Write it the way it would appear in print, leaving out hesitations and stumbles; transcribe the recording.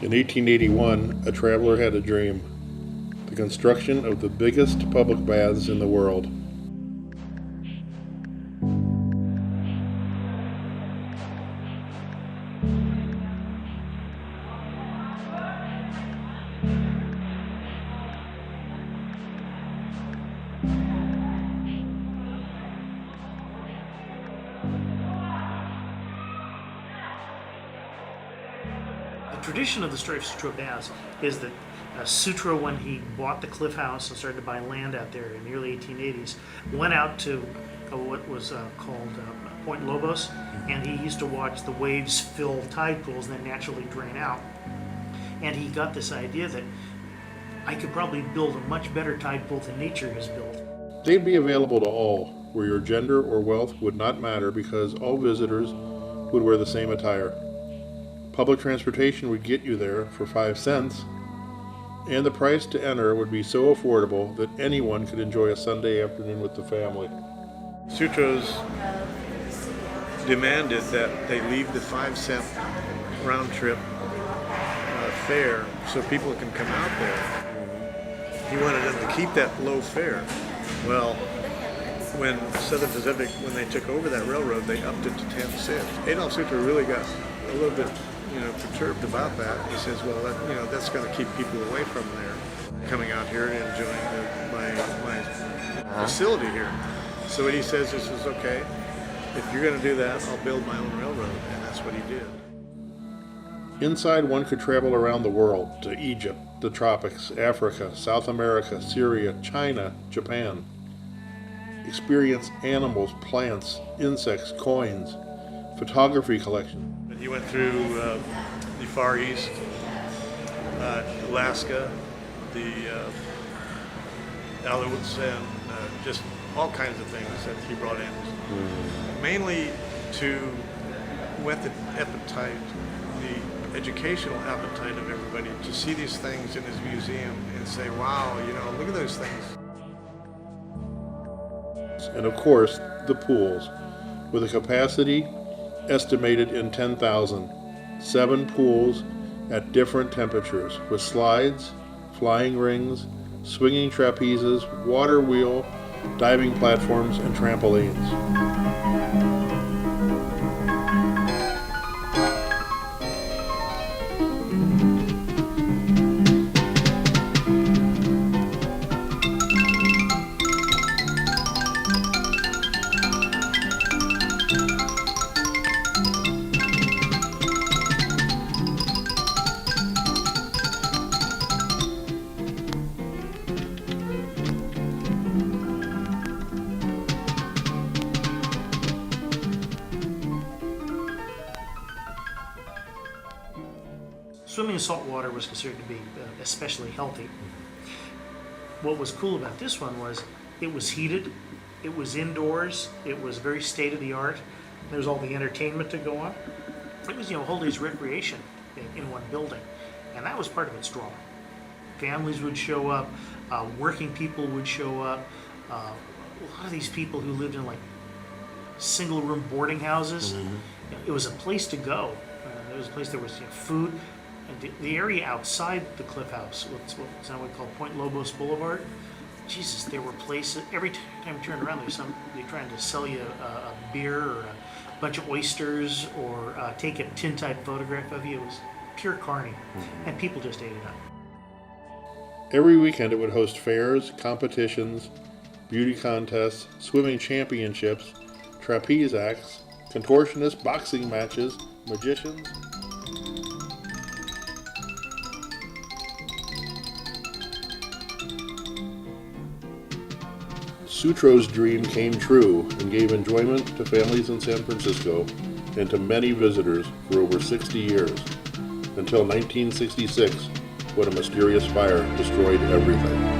In 1881, a traveler had a dream: the construction of the biggest public baths in the world. The tradition of the story of Sutro Baths is that Sutro, when he bought the Cliff House and started to buy land out there in the early 1880s, went out to what was called Point Lobos, and he used to watch the waves fill tide pools and then naturally drain out. And he got this idea that I could probably build a much better tide pool than nature has built. They'd be available to all, where your gender or wealth would not matter because all visitors would wear the same attire. Public transportation would get you there for 5 cents, and the price to enter would be so affordable that anyone could enjoy a Sunday afternoon with the family. Sutro's demanded that they leave the 5-cent round trip fare so people can come out there. He wanted them to keep that low fare. Well, when Southern Pacific, when they took over that railroad, they upped it to 10 cents. Adolf Sutro really got a little bit perturbed about that. He says, well, that's going to keep people away from there, coming out here and enjoying my facility here. So he says, this is okay. If you're going to do that, I'll build my own railroad, and that's what he did. Inside, one could travel around the world, to Egypt, the tropics, Africa, South America, Syria, China, Japan. Experience animals, plants, insects, coins, photography collections. He went through the Far East, Alaska, the Aleutians, and just all kinds of things that he brought in. Mainly to whet the appetite, the educational appetite of everybody to see these things in his museum and say, wow, look at those things. And of course, the pools, with a capacity estimated in 10,000. 7 pools at different temperatures, with slides, flying rings, swinging trapezes, water wheel, diving platforms, and trampolines. Swimming in salt water was considered to be especially healthy. What was cool about this one was it was heated, it was indoors, it was very state-of-the-art. There was all the entertainment to go on. It was, whole day's recreation in one building, and that was part of its draw. Families would show up, working people would show up. A lot of these people who lived in like single-room boarding houses. It was a place to go. There was a place. There was food. And the area outside the Cliff House, what's now we call Point Lobos Boulevard. Jesus, there were places. Every time you turn around, there's somebody trying to sell you a beer or a bunch of oysters or take a tin-type photograph of you. It was pure carny, and people just ate it up. Every weekend it would host fairs, competitions, beauty contests, swimming championships, trapeze acts, contortionists, boxing matches, magicians. Sutro's dream came true and gave enjoyment to families in San Francisco and to many visitors for over 60 years, until 1966, when a mysterious fire destroyed everything.